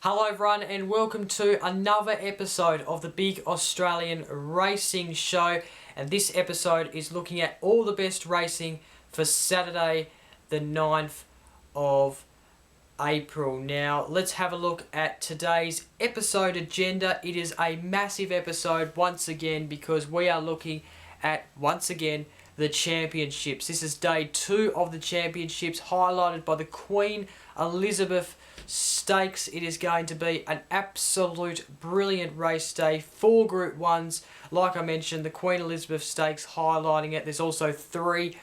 Hello everyone and welcome to another episode of the Big Australian Racing Show, and this episode is looking at all the best racing for Saturday the 9th of April. Now let's have a look at today's episode agenda. It is a massive episode once again because we are looking at once again the championships. This is day 2 of the championships, highlighted by the Queen Elizabeth Stakes. It is going to be an absolute brilliant race day. 4 Group 1s, like I mentioned, the Queen Elizabeth Stakes highlighting it. There's also 3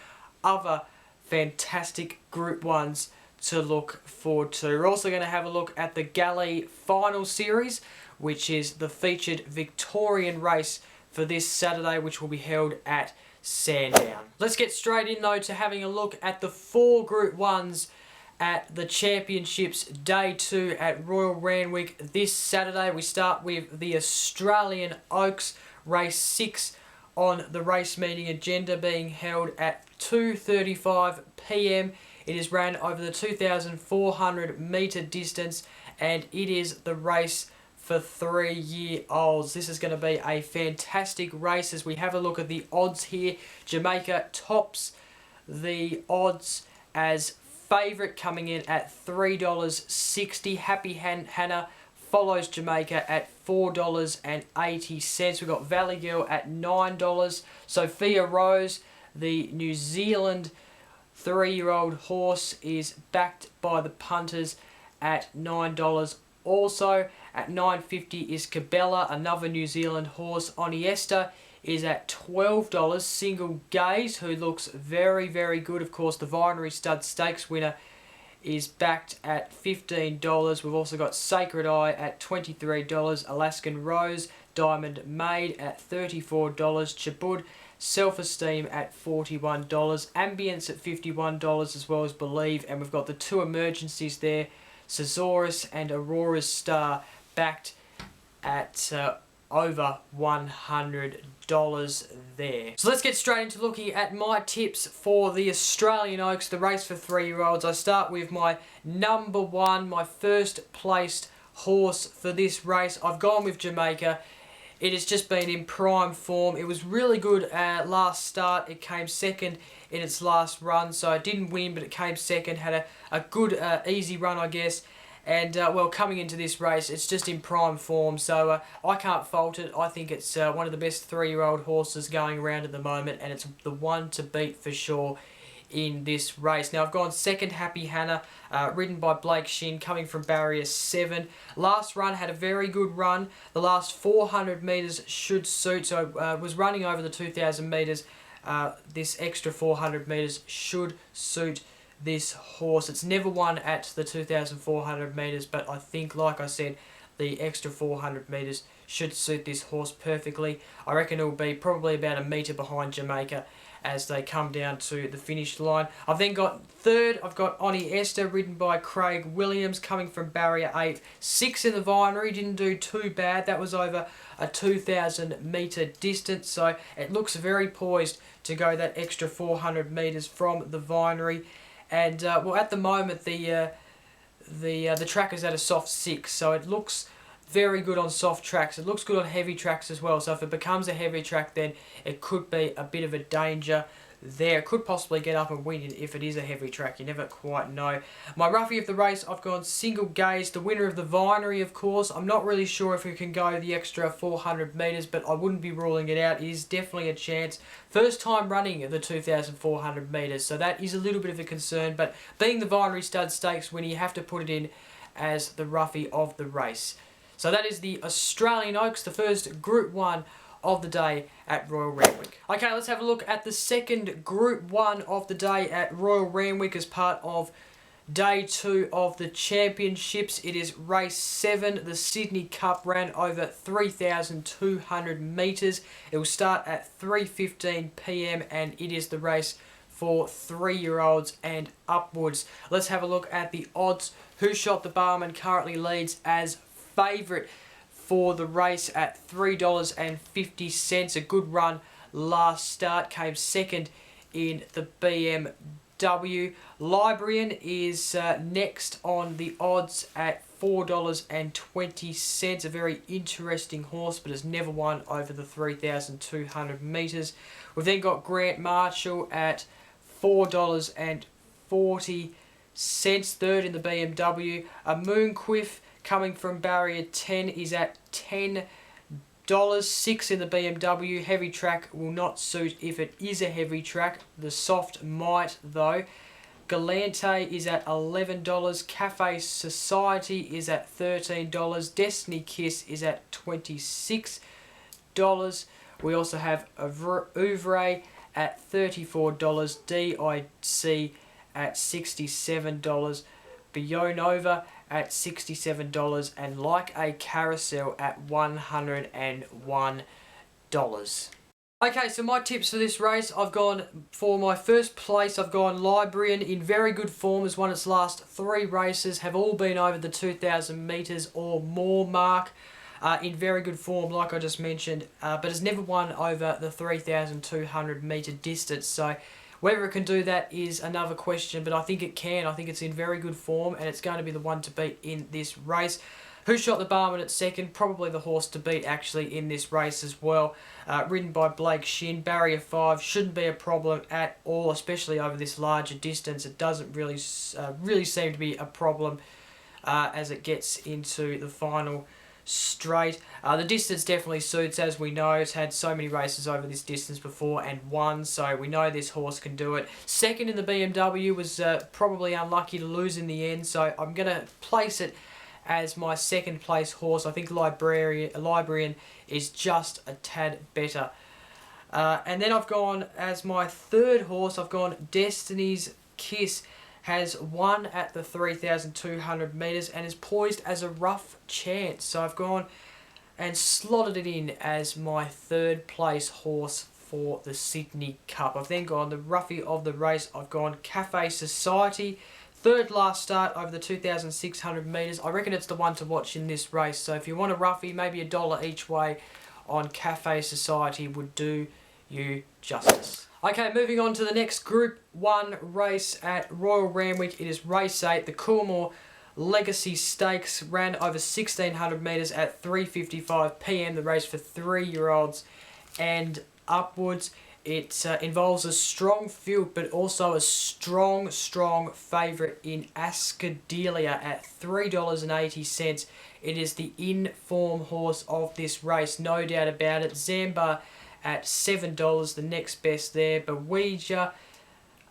other fantastic Group 1s to look forward to. We're also going to have a look at the Galilee Final Series, which is the featured Victorian race for this Saturday, which will be held at Sandown. Let's get straight in though to having a look at the 4 Group 1s at the championships day 2 at Royal Randwick this Saturday. We start with the Australian Oaks race 6 on the race meeting agenda, being held at 2:35 p.m. It is ran over the 2,400 metre distance, and it is the race for 3-year-olds. This is going to be a fantastic race. As we have a look at the odds here, Jamaica tops the odds as favourite, coming in at $3.60. Happy Hannah follows Jamaica at $4.80. We've got Valley Girl at $9. Sophia Rose, the New Zealand 3-year-old horse, is backed by the punters at $9. Also at $9.50 is Cabela, another New Zealand horse. Oniesta is at $12. Single Gaze, who looks very, very good. Of course, the Vinery Stud Stakes winner is backed at $15. We've also got Sacred Eye at $23. Alaskan Rose, Diamond Maid at $34. Chabud Self-Esteem at $41. Ambience at $51, as well as Believe. And we've got the 2 emergencies there, Caesaurus and Aurora's Star, backed at over $100 there. So let's get straight into looking at my tips for the Australian Oaks, the race for 3-year-olds. I start with my number 1, my first placed horse for this race. I've gone with Jamaica. It has just been in prime form. It was really good last start. It came second in its last run, so it didn't win, but it came second. Had a good, easy run, I guess. And, well, coming into this race, it's just in prime form, so I can't fault it. I think it's one of the best 3-year-old horses going around at the moment, and it's the one to beat for sure in this race. Now, I've gone second, Happy Hannah, ridden by Blake Shin, coming from barrier 7. Last run had a very good run. The last 400 metres should suit, so was running over the 2,000 metres. This extra 400 metres should suit this horse. It's never won at the 2,400 metres, but I think, like I said, the extra 400 metres should suit this horse perfectly. I reckon it will be probably about a metre behind Jamaica as they come down to the finish line. I've then got third, I've got Oniesta, ridden by Craig Williams, coming from barrier 8. 6 in the Vinery, didn't do too bad. That was over a 2,000 metre distance, so it looks very poised to go that extra 400 metres from the Vinery. And well, at the moment the track is at a soft 6, so it looks very good on soft tracks. It looks good on heavy tracks as well. So if it becomes a heavy track, then it could be a bit of a danger there. It could possibly get up and win it if it is a heavy track. You never quite know. My roughie of the race, I've gone Single Gaze, the winner of the Vinery, of course. I'm not really sure if it can go the extra 400 metres, but I wouldn't be ruling it out. It is definitely a chance. First time running the 2,400 metres, so that is a little bit of a concern. But being the Vinery Stud Stakes winner, you have to put it in as the roughie of the race. So that is the Australian Oaks, the first Group 1 of the day at Royal Randwick. Okay, let's have a look at the second Group 1 of the day at Royal Randwick as part of day 2 of the championships. It is race 7, the Sydney Cup, ran over 3,200 metres. It will start at 3:15 p.m. and it is the race for 3-year-olds and upwards. Let's have a look at the odds. Who Shot the Barman currently leads as favourite for the race at $3.50. A good run last start, came second in the BMW. Librarian is next on the odds at $4.20. A very interesting horse, but has never won over the 3,200 metres. We've then got Grant Marshall at $4.40. Third in the BMW. A Moonquiff coming from barrier 10 is at $10. 6 in the BMW. Heavy track will not suit if it is a heavy track. The soft might though. Galante is at $11. Cafe Society is at $13. Destiny Kiss is at $26. We also have Ouvre at $34. DIC at $67. Bionova at $67, and Like a Carousel at $101. Okay, so my tips for this race, I've gone for my first place, I've gone Librarian in very good form, has won its last 3 races, have all been over the 2,000 metres or more mark. In very good form, like I just mentioned, but has never won over the 3,200 metre distance. So whether it can do that is another question, but I think it can. I think it's in very good form, and it's going to be the one to beat in this race. Who Shot the Barman at second? Probably the horse to beat actually in this race as well. Ridden by Blake Shin. Barrier 5 shouldn't be a problem at all, especially over this larger distance. It doesn't really seem to be a problem as it gets into the final straight. The distance definitely suits, as we know. It's had so many races over this distance before and won, so we know this horse can do it. Second in the BMW was probably unlucky to lose in the end, so I'm going to place it as my second place horse. I think Librarian is just a tad better. And then I've gone as my third horse, I've gone Destiny's Kiss. Has won at the 3,200 metres and is poised as a rough chance. So I've gone and slotted it in as my third place horse for the Sydney Cup. I've then gone the roughie of the race. I've gone Cafe Society. Third last start over the 2,600 metres. I reckon it's the one to watch in this race. So if you want a roughie, maybe $1 each way on Cafe Society would do you justice. Okay, moving on to the next Group 1 race at Royal Randwick. It is race 8, the Coolmore Legacy Stakes. Ran over 1,600 metres at 3:55 PM. The race for 3-year-olds and upwards. It involves a strong field, but also a strong favourite in Ascadelia at $3.80. It is the in-form horse of this race, no doubt about it. Zamba at $7, the next best there. Bewija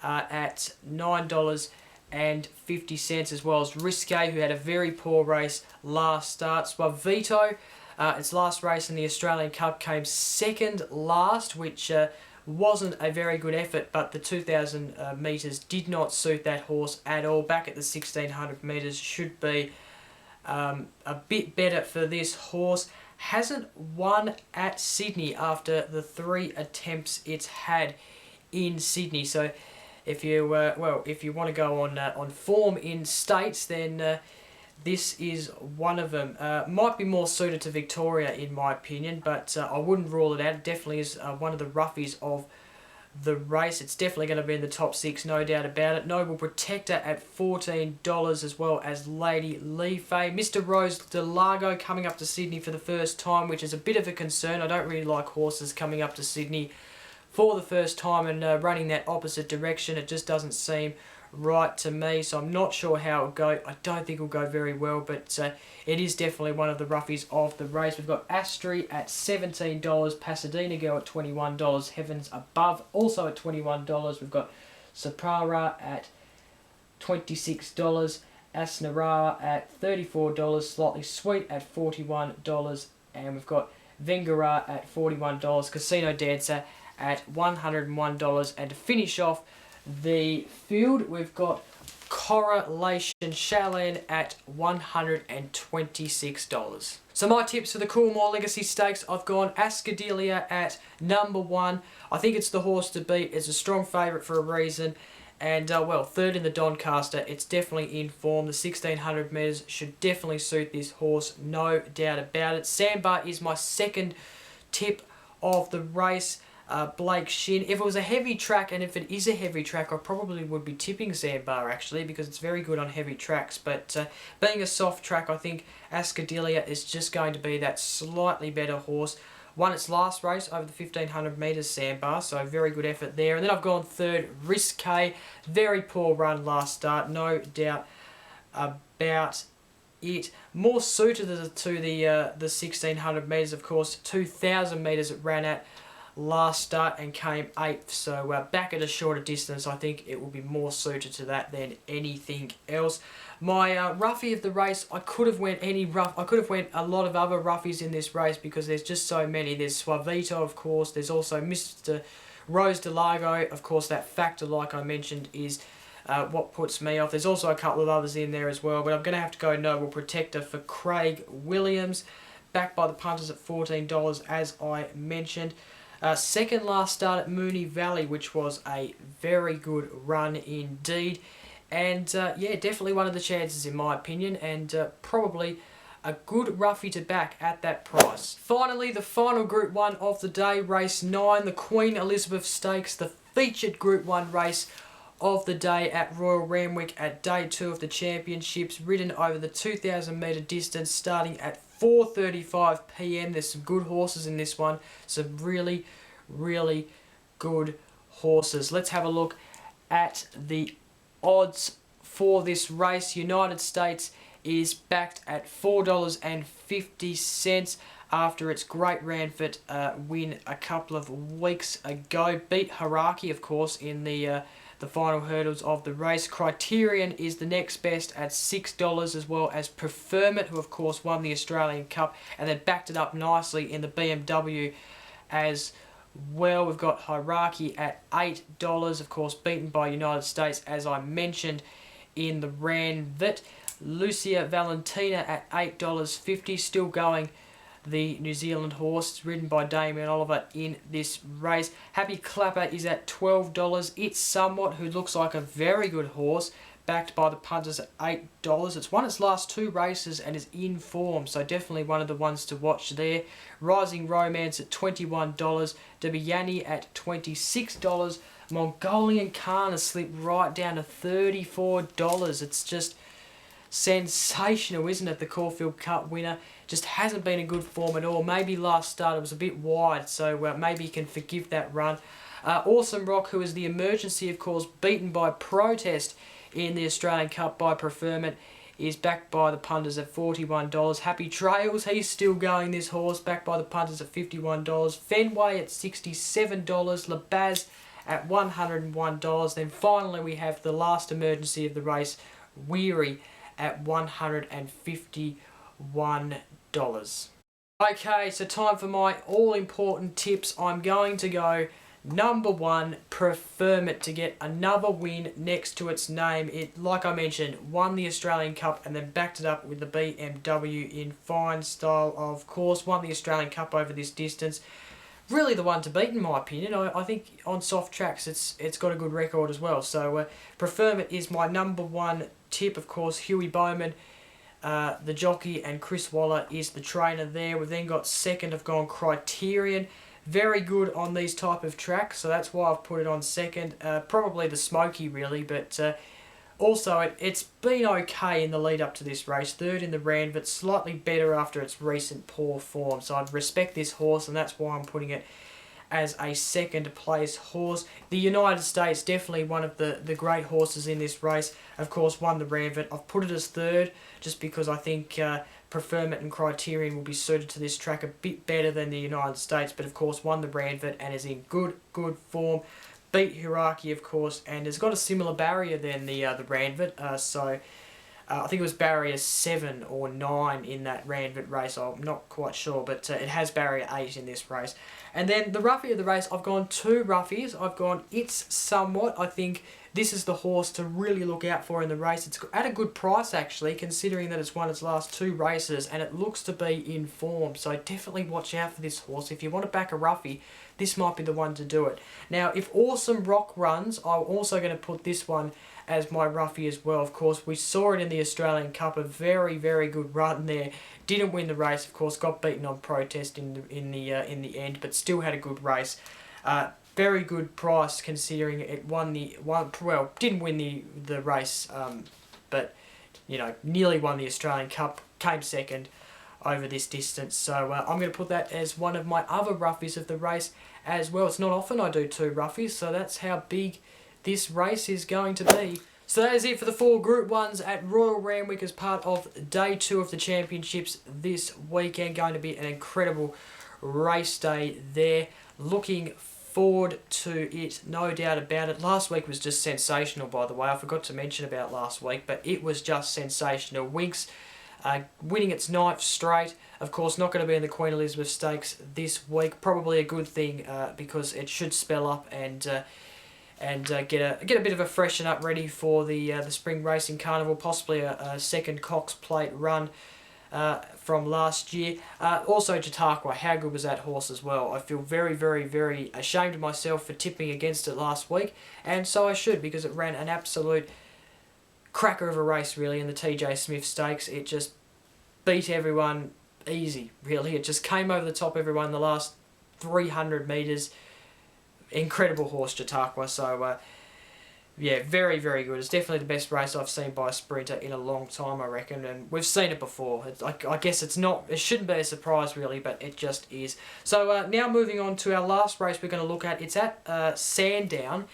at $9.50, as well as Risque, who had a very poor race last start. Suavito, its last race in the Australian Cup, came second last, which wasn't a very good effort, but the 2,000 metres did not suit that horse at all. Back at the 1,600 metres should be a bit better for this horse. Hasn't won at Sydney after the 3 attempts it's had in Sydney. So if you if you want to go on form in states, then this is one of them. Might be more suited to Victoria in my opinion, but I wouldn't rule it out. It definitely is one of the roughies of the race. It's definitely going to be in the top 6, no doubt about it. Noble Protector at $14, as well as Lady Lefe. Mr. Rose de Largo coming up to Sydney for the first time, which is a bit of a concern. I don't really like horses coming up to Sydney for the first time and running that opposite direction. It just doesn't seem right to me, so I'm not sure how it'll go. I don't think it'll go very well, but it is definitely one of the roughies of the race. We've got Astri at $17, Pasadena Girl at $21, Heavens Above also at $21. We've got Sapara at $26, Asnarara at $34, Slightly Sweet at $41, and we've got Vengara at $41, Casino Dancer at $101, and to finish off the field, we've got Correlation Shaolin at $126. So my tips for the Coolmore Legacy Stakes, I've gone Ascadelia at number 1. I think it's the horse to beat. It's a strong favourite for a reason. And, well, third in the Doncaster. It's definitely in form. The 1,600 metres should definitely suit this horse, no doubt about it. Sandbar is my second tip of the race. Blake Shin. If it was a heavy track, and if it is a heavy track, I probably would be tipping Sandbar actually, because it's very good on heavy tracks. But being a soft track, I think Ascadilia is just going to be that slightly better horse. Won its last race over the 1500 metres Sandbar, so very good effort there. And then I've gone third, Risque. Very poor run last start, no doubt about it. More suited to the 1600 metres, of course. 2000 metres it ran at last start and came 8th, so back at a shorter distance, I think it will be more suited to that than anything else. My roughie of the race, I could have went a lot of other roughies in this race because there's just so many. There's Suavito, of course. There's also Mr. Rose de Largo. Of course, that factor, like I mentioned, is what puts me off. There's also a couple of others in there as well, but I'm going to have to go Noble Protector for Craig Williams, backed by the punters at $14, as I mentioned. Second last start at Moonee Valley, which was a very good run indeed. And yeah, definitely one of the chances in my opinion, and probably a good roughie to back at that price. Finally, the final Group 1 of the day, race 9, the Queen Elizabeth Stakes, the featured Group 1 race of the day at Royal Randwick at day 2 of the championships, ridden over the 2000 metre distance starting at 4:35 PM. There's some good horses in this one, some really, really good horses. Let's have a look at the odds for this race. United States is backed at $4.50 after its Great Ranford win a couple of weeks ago. Beat Haraki, of course, in the final hurdles of the race. Criterion is the next best at $6, as well as Preferment, who of course won the Australian Cup and then backed it up nicely in the BMW as well. We've got Haraki at $8, of course beaten by United States, as I mentioned in the Ranvet. Lucia Valentina at $8.50, still going the New Zealand horse, ridden by Damien Oliver in this race. Happy Clapper is at $12. It's Somewhat, who looks like a very good horse, backed by the punters at $8. It's won its last 2 races and is in form, so definitely one of the ones to watch there. Rising Romance at $21. Debiani at $26. Mongolian Khan has slipped right down to $34. It's just sensational, isn't it? The Caulfield Cup winner just hasn't been in good form at all. Maybe last start it was a bit wide, so maybe you can forgive that run. Awesome Rock, who is the emergency, of course, beaten by Protest in the Australian Cup by Preferment, is backed by the punters at $41. Happy Trails, he's still going, this horse, backed by the punters at $51. Fenway at $67. Labaz at $101. Then finally we have the last emergency of the race, Weary, at $151. Okay, so time for my all-important tips. I'm going to go number 1, Preferment, to get another win next to its name. It, like I mentioned, won the Australian Cup and then backed it up with the BMW in fine style, of course. Won the Australian Cup over this distance. Really the one to beat in my opinion. I think on soft tracks it's got a good record as well. So Preferment is my number 1 tip. Of course, Huey Bowman, the jockey, and Chris Waller is the trainer there. We've then got second, I've gone Criterion. Very good on these type of tracks, so that's why I've put it on second. Probably the Smoky really, but also it's been okay in the lead up to this race. Third in the Ranvet, slightly better after its recent poor form. So I'd respect this horse, and that's why I'm putting it as a second place horse. The United States, definitely one of the great horses in this race. Of course, won the Ranvet. I've put it as third just because I think Preferment and Criterion will be suited to this track a bit better than the United States, but of course won the Ranvet and is in good form. Beat Hiraki, of course, and has got a similar barrier than the Ranvet. So I think it was barrier 7 or 9 in that Ranvet race. I'm not quite sure, but it has barrier 8 in this race. And then the roughie of the race, I've gone 2 roughies. I've gone It's Somewhat. I think this is the horse to really look out for in the race. It's at a good price, actually, considering that it's won its last 2 races, and it looks to be in form. So definitely watch out for this horse. If you want to back a roughie, this might be the one to do it. Now, if Awesome Rock runs, I'm also going to put this one as my roughie as well. Of course, we saw it in the Australian Cup, a very good run there. Didn't win the race, of course, got beaten on Protest in the end, but still had a good race. Very good price considering it didn't win the race, but you know, nearly won the Australian Cup, came second over this distance. So I'm going to put that as one of my other roughies of the race as well. It's not often I do 2 roughies, so that's how big this race is going to be. So that is it for the 4 Group 1s at Royal Randwick as part of day 2 of the championships this weekend. Going to be an incredible race day there. Looking forward to it, no doubt about it. Last week was just sensational, by the way. I forgot to mention about last week, but it was just sensational. Winx winning its 9th straight. Of course, not going to be in the Queen Elizabeth Stakes this week. Probably a good thing because it should spell up and get a bit of a freshen up ready for the Spring Racing Carnival. Possibly a second Cox Plate run from last year. Also Chautauqua, how good was that horse as well? I feel very, very, very ashamed of myself for tipping against it last week, and so I should, because it ran an absolute cracker of a race really in the TJ Smith Stakes. It just beat everyone easy, really. It just came over the top of everyone in the last 300 metres. Incredible horse, Chautauqua. So yeah, very, very good. It's definitely the best race I've seen by a sprinter in a long time, I reckon, and we've seen it before. I guess it shouldn't be a surprise really, but it just is. So now moving on to our last race we're going to look at. It's at Sandown.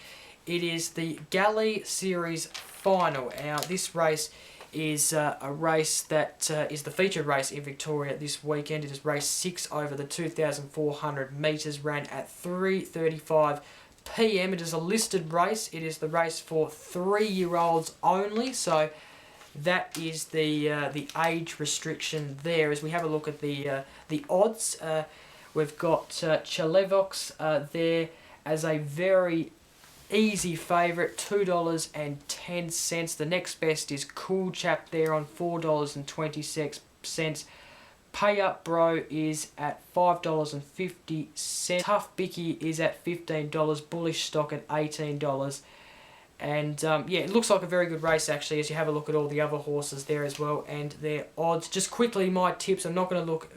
It is the Galilee Series Final. Now this race is a race that is the featured race in Victoria this weekend. It is race 6 over the 2,400 metres, ran at 3:35 PM. It is a listed race. It is the race for 3-year-olds only, so that is the age restriction there. As we have a look at the odds, we've got Chalevox there as a very easy favourite, $2.10. The next best is Cool Chap there on $4.26. Pay Up Bro is at $5.50. Tough Bicky is at $15. Bullish Stock at $18. And yeah, it looks like a very good race actually as you have a look at all the other horses there as well and their odds. Just quickly, my tips. I'm not going to look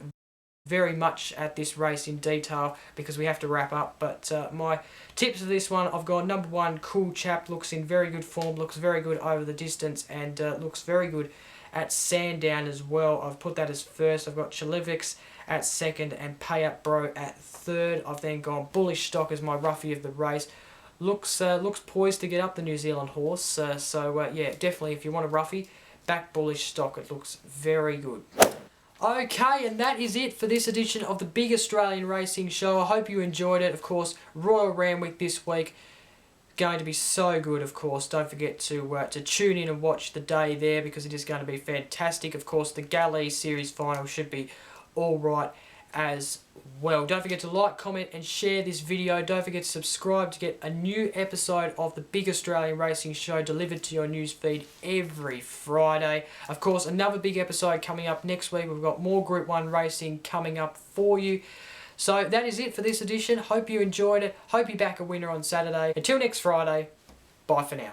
very much at this race in detail because we have to wrap up, but my tips of this one, I've got number 1, Cool Chap. Looks in very good form, looks very good over the distance, and looks very good at Sandown as well. I've put that as first. I've got Chalivix at second and Pay Up Bro at third. I've then gone Bullish Stock as my roughie of the race. Looks poised to get up the New Zealand horse. So yeah, definitely if you want a roughie, back Bullish Stock. It looks very good. Okay, and that is it for this edition of the Big Australian Racing Show. I hope you enjoyed it. Of course, Royal Randwick this week, going to be so good, of course. Don't forget to tune in and watch the day there because it is going to be fantastic. Of course, the Galilee Series Final should be all right as well. Don't forget to like, comment and share this video. Don't forget to subscribe to get a new episode of the Big Australian Racing Show delivered to your newsfeed every Friday. Of course, another big episode coming up next week. We've got more Group 1 racing coming up for you. So that is it for this edition. Hope you enjoyed it. Hope you back a winner on Saturday. Until next Friday, bye for now.